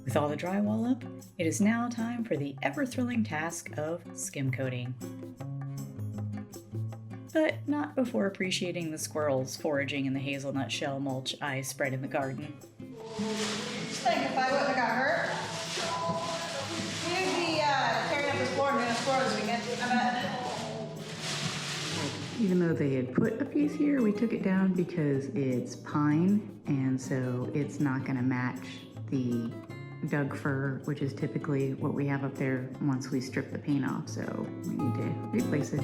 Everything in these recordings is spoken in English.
With all the drywall up, it is now time for the ever-thrilling task of skim coating. But not before appreciating the squirrels foraging in the hazelnut shell mulch I spread in the garden. Just think, if I wouldn't have got hurt, we'd be tearing up this floor and doing a squirrel this weekend, I bet. Even though they had put a piece here, we took it down because it's pine, and so it's not going to match the Doug fir, which is typically what we have up there once we strip the paint off, so we need to replace it.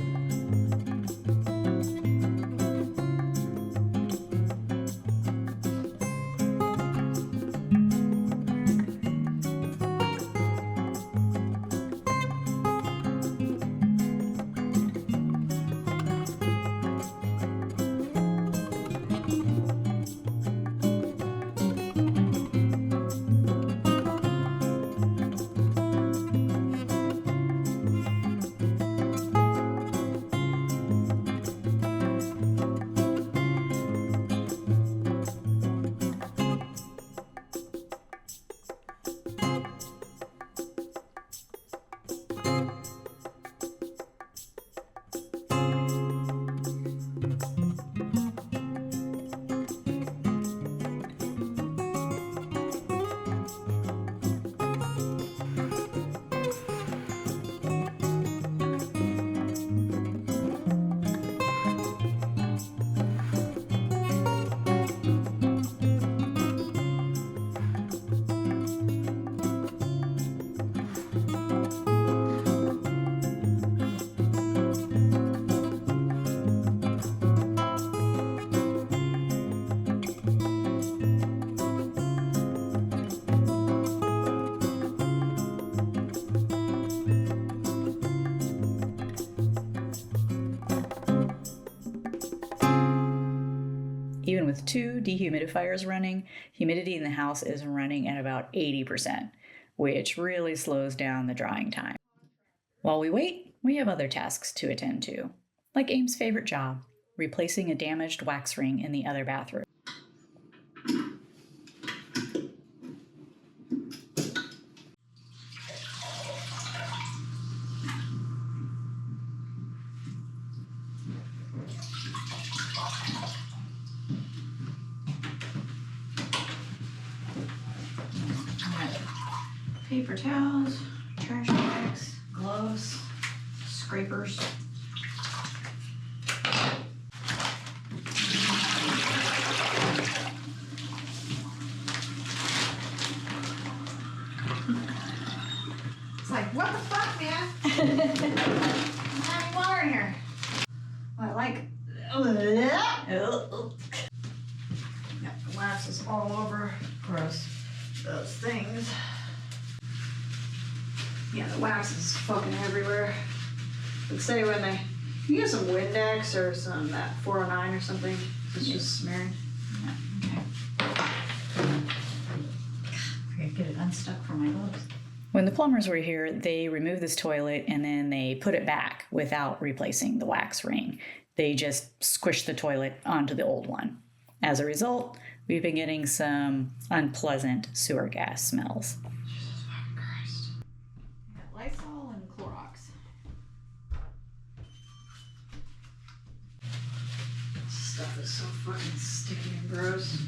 Even with 2 dehumidifiers running, humidity in the house is running at about 80%, which really slows down the drying time. While we wait, we have other tasks to attend to, like Aim's favorite job, replacing a damaged wax ring in the other bathroom. Paper towels, trash bags, gloves, scrapers. It's like, what the fuck, man? Not any water in here. Well, I like. Yeah, the wax is all over. Gross. Those things. Yeah, the wax is fucking everywhere. But say when they, you get some Windex or some that 409 or something. It's just smearing. Yeah, okay. I gotta get it unstuck from my gloves. When the plumbers were here, they removed this toilet and then they put it back without replacing the wax ring. They just squished the toilet onto the old one. As a result, we've been getting some unpleasant sewer gas smells. Jesus fucking Christ. Lysol and Clorox. This stuff is so fucking sticky and gross.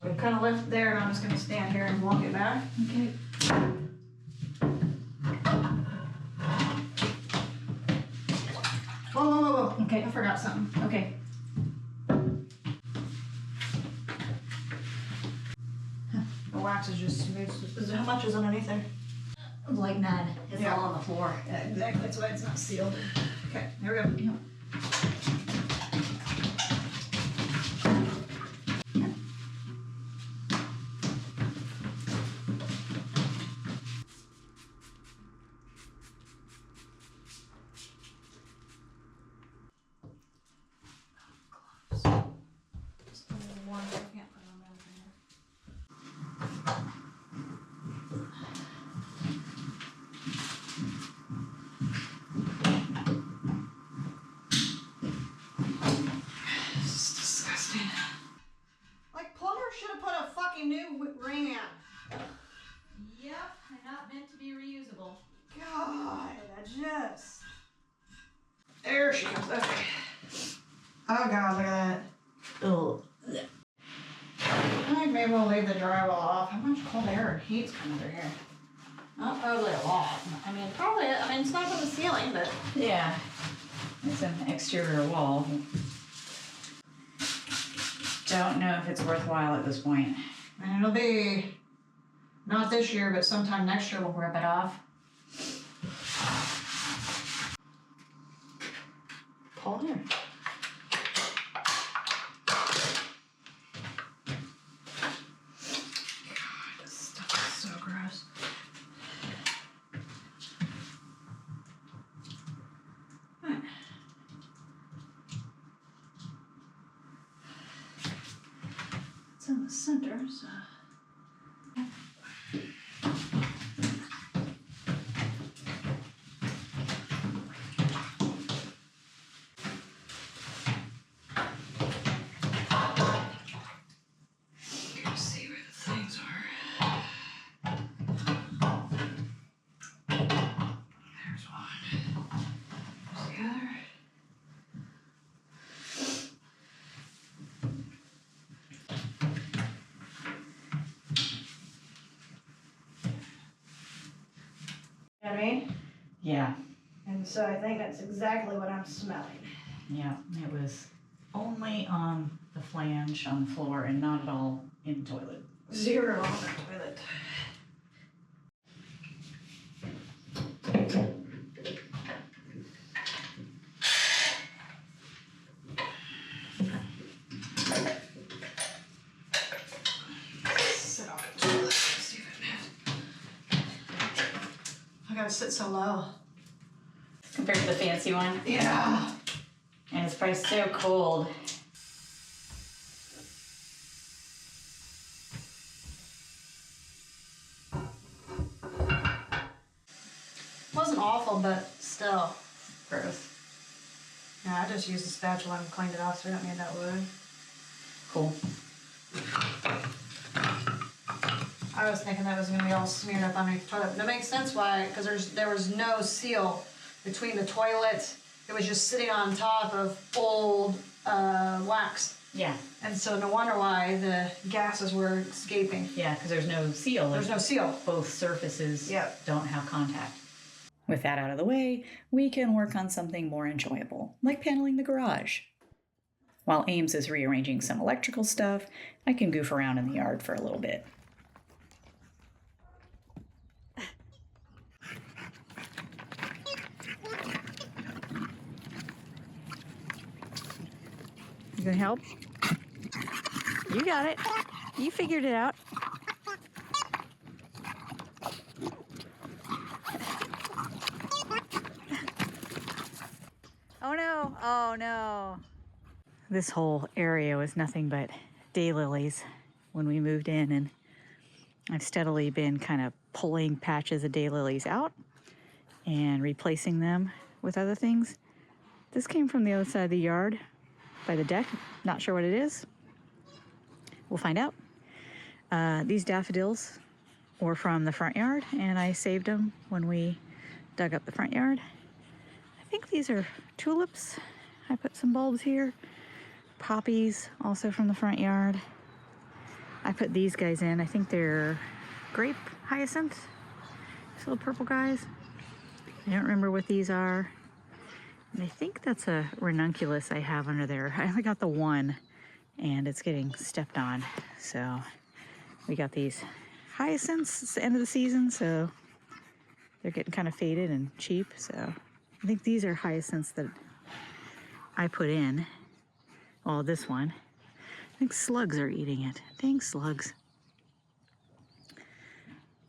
We kind of left it there, and I'm just gonna stand here and walk it back. Okay. Whoa, whoa, whoa, whoa. Okay, I forgot something. Okay. The wax is just smooth. How much is underneath there? Like none. It's Yeah. all on the floor. Yeah, exactly. That's why it's not sealed. Okay, here we go. she goes. Okay. Oh God, look at that. Oh. I think maybe we'll leave the drywall off. How much cold air and heat's coming through here? Not probably a lot. I mean, probably, it's not from the ceiling, but. Yeah. It's an exterior wall. Don't know if it's worthwhile at this point. And it'll be, not this year, but sometime next year we'll rip it off. Pull here. This stuff is so gross. It's in the center, so. Let's see where the things are. There's one. There's the other. You know what I mean? Yeah. And so I think that's exactly what I'm smelling. Yeah. It was only on the flange on the floor and not at all in the toilet. 0 on the toilet. Sit on the toilet. Let's see if it moves. I gotta sit so low. Compared to the fancy one. Yeah. And it's probably so cold. Wasn't awful, but still. Gross. Yeah, I just used a spatula and cleaned it off so we don't need that wood. Cool. I was thinking that was gonna be all smeared up underneath the toilet. That makes sense why, because there was no seal between the toilet. It was just sitting on top of old wax. Yeah. And so no wonder why the gases were escaping. Yeah, because there's no seal. There's no seal. Both surfaces Yep. don't have contact. With that out of the way, we can work on something more enjoyable, like paneling the garage. While Ames is rearranging some electrical stuff, I can goof around in the yard for a little bit. You gonna help? You got it. You figured it out. Oh no, oh no. This whole area was nothing but daylilies when we moved in, and I've steadily been kind of pulling patches of daylilies out and replacing them with other things. This came from the other side of the yard by the deck. Not sure what it is. We'll find out. These daffodils were from the front yard, and I saved them when we dug up the front yard. I think these are tulips. I put some bulbs here. Poppies, also from the front yard. I put these guys in. I think they're grape hyacinth. These little purple guys. I don't remember what these are. And I think that's a ranunculus I have under there. I only got the one, and it's getting stepped on. So we got these hyacinths. It's the end of the season, so they're getting kind of faded and cheap. So I think these are hyacinths that I put in. Oh, this one. I think slugs are eating it. Dang slugs.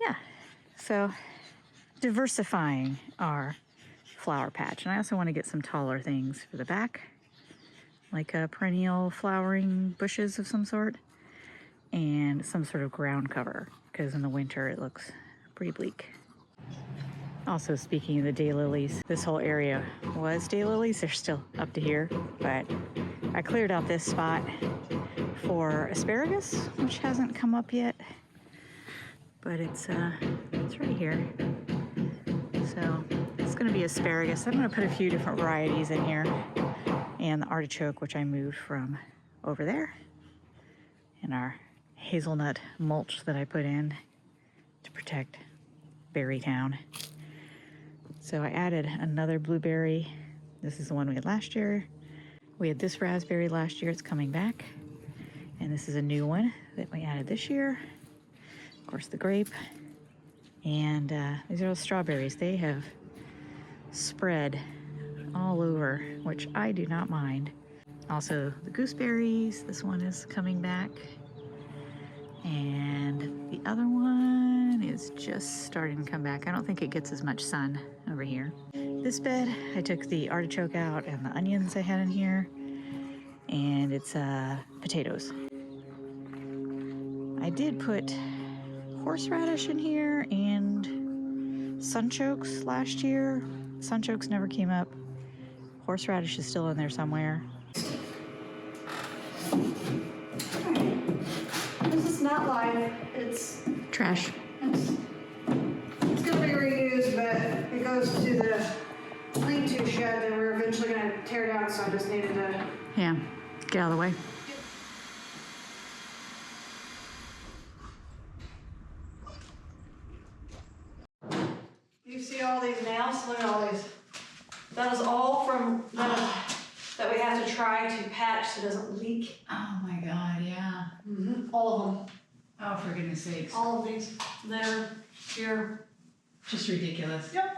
Yeah, so diversifying our flower patch. And I also want to get some taller things for the back, like perennial flowering bushes of some sort, and some sort of ground cover, because in the winter it looks pretty bleak. Also, speaking of the daylilies, this whole area was daylilies. They're still up to here, but I cleared out this spot for asparagus, which hasn't come up yet, but it's right here. So it's going to be asparagus. I'm going to put a few different varieties in here. And the artichoke, which I moved from over there. And our hazelnut mulch that I put in to protect Berrytown. So I added another blueberry. This is the one we had last year. We had this raspberry last year. It's coming back. And this is a new one that we added this year. Of course, the grape. And these are the strawberries. They have spread all over, which I do not mind. Also, the gooseberries. This one is coming back. And the other one is just starting to come back. I don't think it gets as much sun over here. This bed, I took the artichoke out and the onions I had in here. And it's potatoes. I did put horseradish in here and sunchokes last year. Sunchokes never came up. Horseradish is still in there somewhere. This is not live, it's Trash. It's gonna be reused, but it goes to the lean-to shed that we're eventually gonna tear down, so I just needed to. Yeah, get out of the way. You see all these nails? Look at all these. That is all from that we have to try to patch so it doesn't leak. Oh my God, yeah. All of them. Oh, for goodness sakes. All of these. There, here. Just ridiculous. Yep.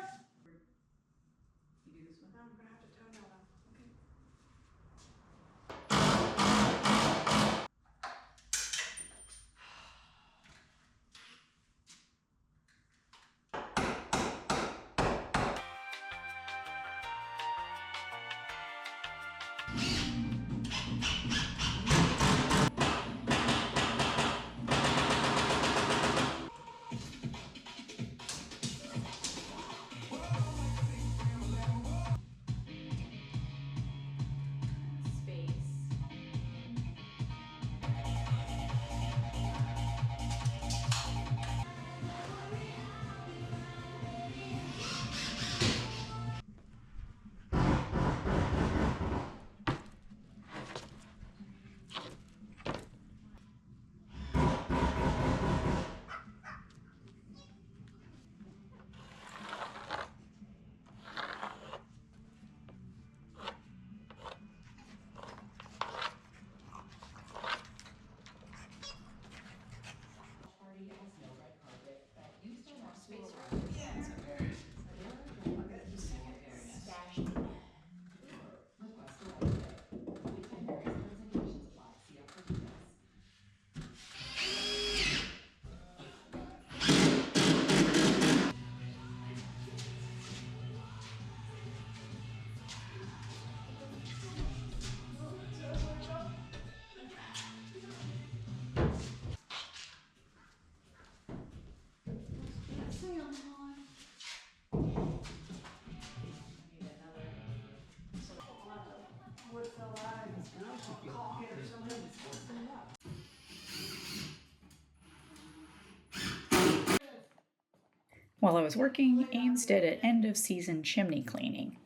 While I was working, Ames did an end of season chimney cleaning.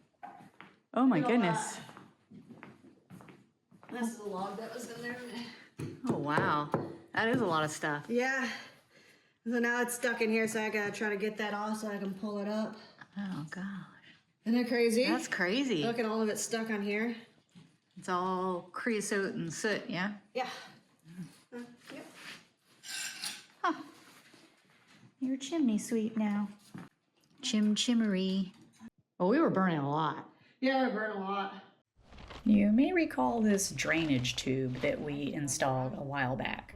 Oh my goodness. This is the log that was in there. Oh wow. That is a lot of stuff. Yeah. So now it's stuck in here, so I gotta try to get that off so I can pull it up. Oh gosh. Isn't that crazy? That's crazy. Look at all of it stuck on here. It's all creosote and soot, yeah? Yeah. Yep. Huh. Your chimney sweep now. Chimmery. Well, we were burning a lot. Yeah, I burn a lot. You may recall this drainage tube that we installed a while back.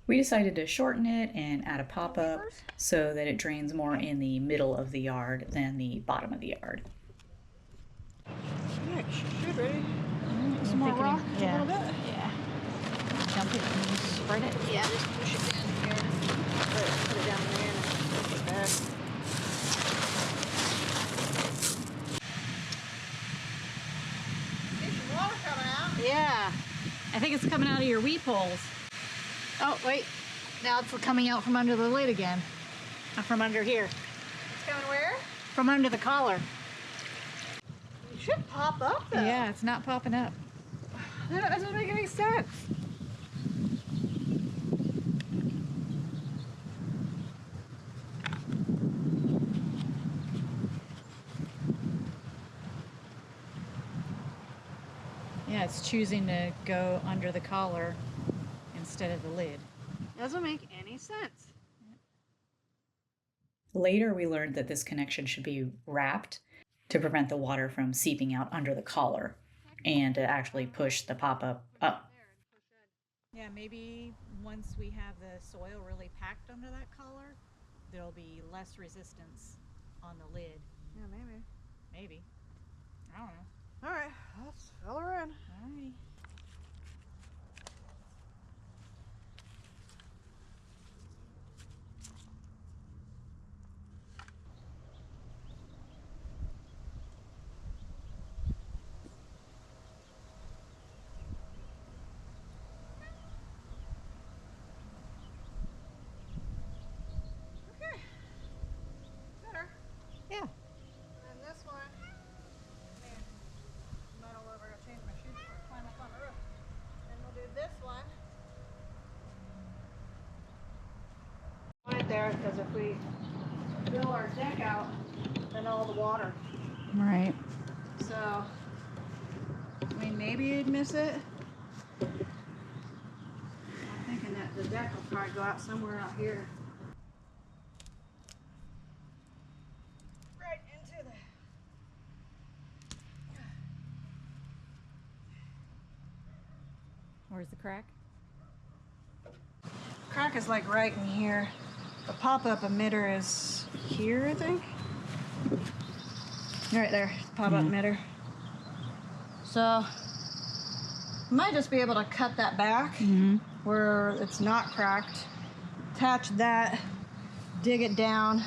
We decided to shorten it and add a pop-up so that it drains more in the middle of the yard than the bottom of the yard. Yeah, should ready. Some more rock, a little bit. Yeah. Dump it and spread it. Yeah, just push it in here. Put it down there and push it back. See some water coming out. Yeah. I think it's coming out of your weep holes. Oh, wait. Now it's coming out from under the lid again. From under here. It's coming where? from under the collar. It should pop up though. Yeah, it's not popping up. That doesn't make any sense. Yeah, it's choosing to go under the collar instead of the lid. Doesn't make any sense. Later, we learned that this connection should be wrapped to prevent the water from seeping out under the collar and to actually push the pop-up up. Yeah, maybe once we have the soil really packed under that collar, there'll be less resistance on the lid. Yeah, maybe. Maybe. I don't know. All right, let's fill her in. Alrighty. Okay. Better. Yeah. And this one. Man, I'm not all over. I gotta change my shoes before I climb up on the roof. And we'll do this one. Right there, because if we fill our deck out, then all the water. Right. So, I mean, maybe you'd miss it. I'm thinking that the deck will probably go out somewhere out here. Right into the. Where's the crack? Crack is like right in here. The pop-up emitter is here, I think. Right there, pop-up emitter. So, might just be able to cut that back where it's not cracked. Attach that, dig it down,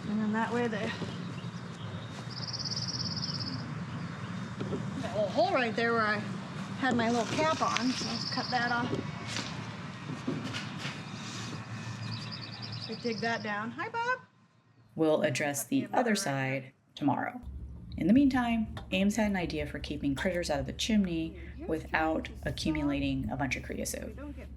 and then that way that little hole right there where I had my little cap on, so let's cut that off. So dig that down. Hi, Bob. We'll address the other side tomorrow. In the meantime, Ames had an idea for keeping critters out of the chimney without accumulating a bunch of creosote. Don't get.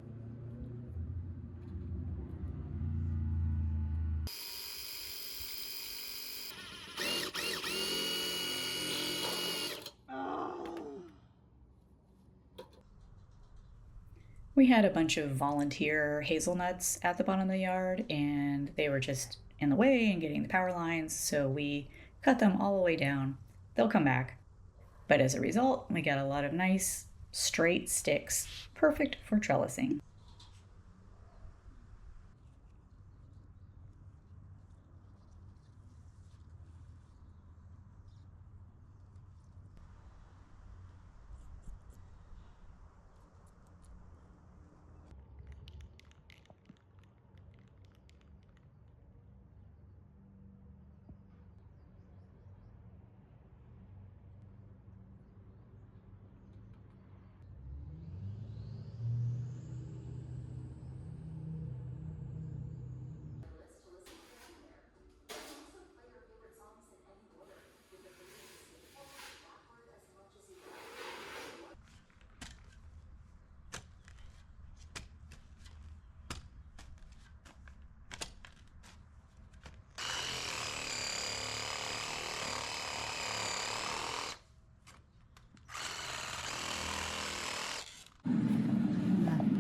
We had a bunch of volunteer hazelnuts at the bottom of the yard, and they were just in the way and getting the power lines, so we cut them all the way down. They'll come back. But as a result, we got a lot of nice, straight sticks, perfect for trellising.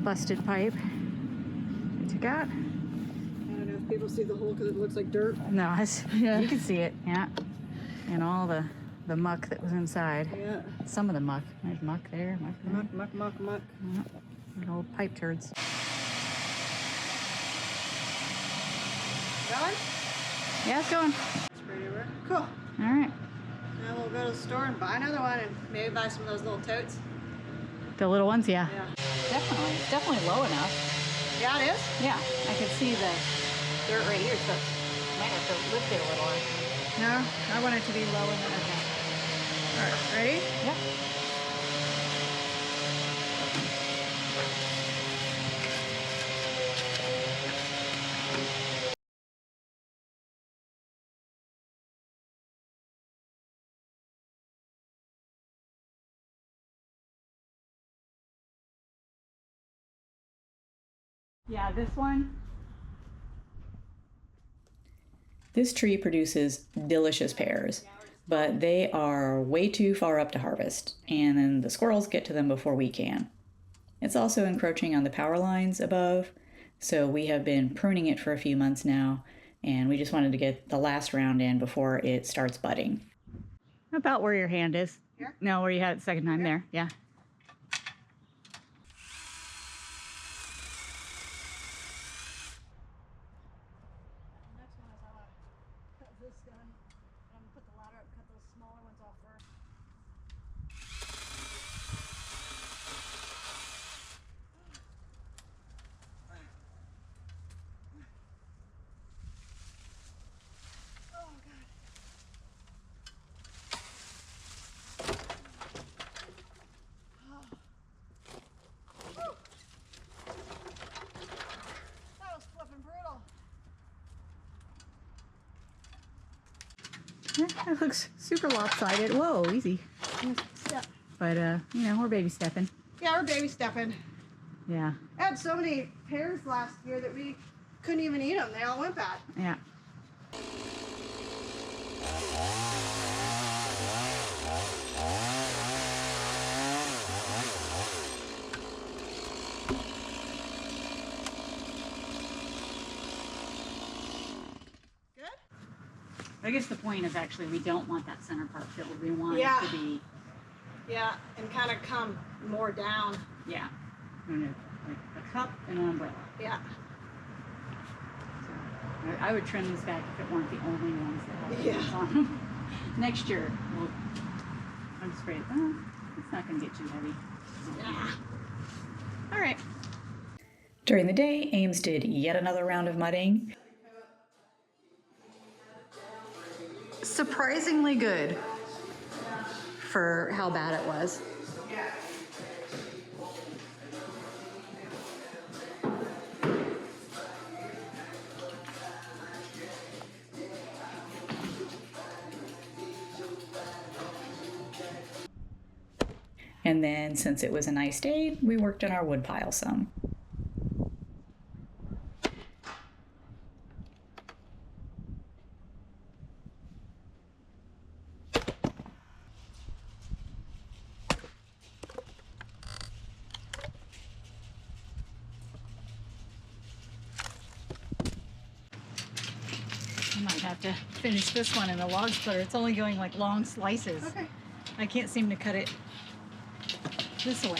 Busted pipe. What you got? I don't know if people see the hole because it looks like dirt. No, Yeah. you can see it. Yeah, and all the muck that was inside. Yeah. Some of the muck. There's muck there. Muck there. Muck. Yeah. Little old pipe turds. Going? Yeah, it's going. Sprayed over. Cool. All right. Now we'll go to the store and buy another one and maybe buy some of those little totes. The little ones, yeah. Yeah. Definitely. It's definitely low enough. Yeah, it is? Yeah, I can see the dirt right here, so might have to lift it a little. No, I want it to be low enough. Okay. All right, ready? Yep. Yeah, this one. This tree produces delicious pears, but they are way too far up to harvest, and then the squirrels get to them before we can. It's also encroaching on the power lines above, so we have been pruning it for a few months now, and we just wanted to get the last round in before it starts budding. About where your hand is. Here? No, where you had it the second time. Here? There, yeah. Next one is how I cut this gun. I'm gonna put the ladder up, cut those smaller ones off first. Oh god. Whew. That was flipping brutal. That looks super lopsided. Whoa, easy. Yeah. But, you know, we're baby stepping. Yeah, we're baby stepping. Yeah, I had so many pears last year that we couldn't even eat them. They all went bad. yeah. Good? I guess the point is actually we don't want that center part filled. We want Yeah. it to be, Yeah, and kind of come more down. yeah, like a cup and an umbrella. Yeah. So I would trim this back if it weren't the only ones that have Yeah. things on them. Next year, I'm just afraid, it's not going to get too heavy. Yeah. All right. During the day, Ames did yet another round of mudding. Surprisingly good for how bad it was. And then, since it was a nice day, we worked on our wood pile some. I might have to finish this one in the log splitter. It's only going like long slices. Okay. I can't seem to cut it this way.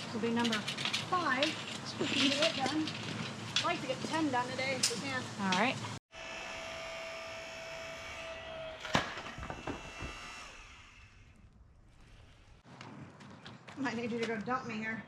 This will be number 5. We can get it done. I'd like to get 10 done today if we can. All right. Might need you to go dump me here.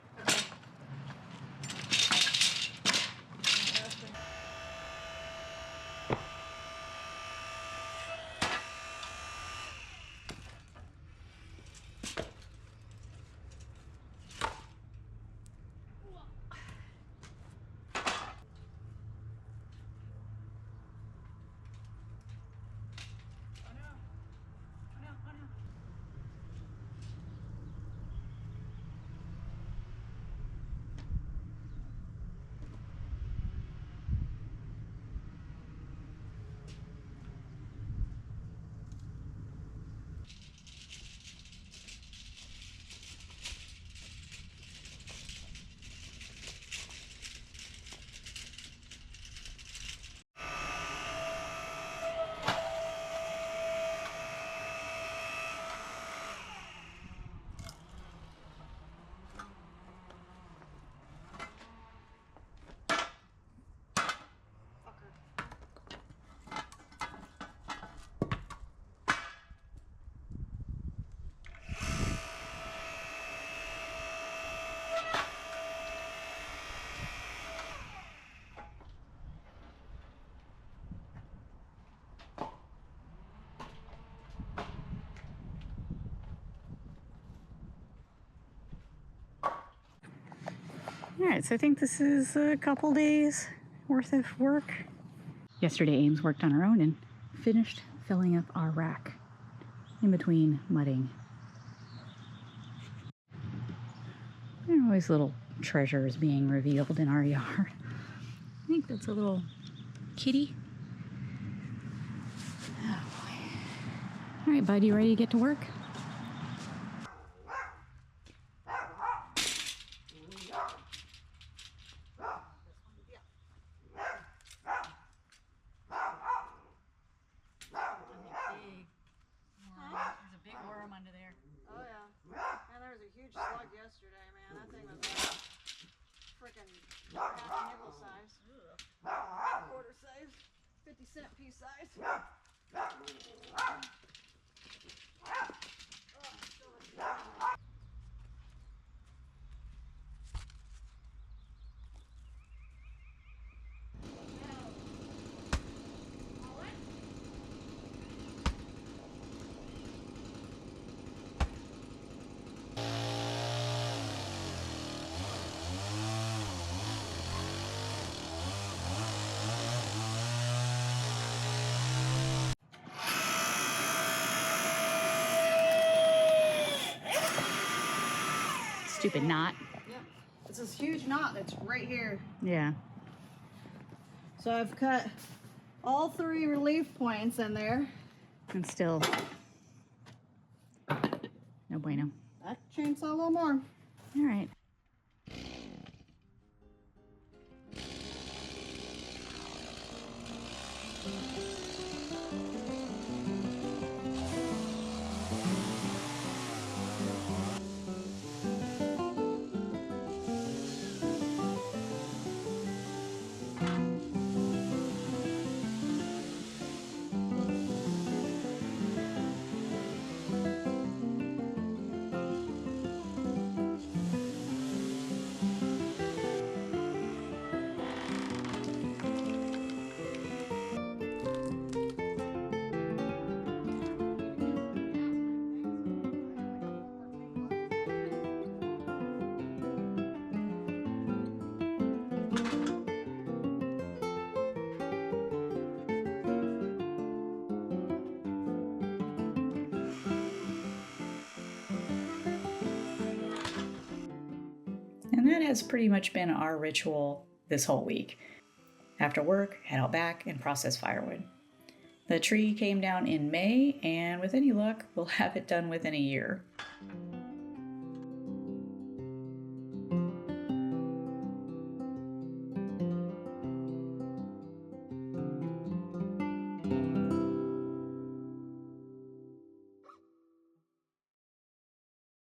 All right, so I think this is a couple days worth of work. Yesterday, Ames worked on her own and finished filling up our rack in between mudding. There are always little treasures being revealed in our yard. I think that's a little kitty. Oh boy. All right, bud, you ready to get to work? There's a big worm under there. Oh yeah. And there was a huge slug yesterday, man. That thing was freaking half nickel size. Quarter size. 50-cent piece size. Stupid knot. Yep. It's this huge knot that's right here. Yeah. So I've cut all 3 relief points in there. And still no bueno. That chainsaw a little more. All right. And that has pretty much been our ritual this whole week. After work, head out back and process firewood. The tree came down in May, and with any luck, we'll have it done within a year.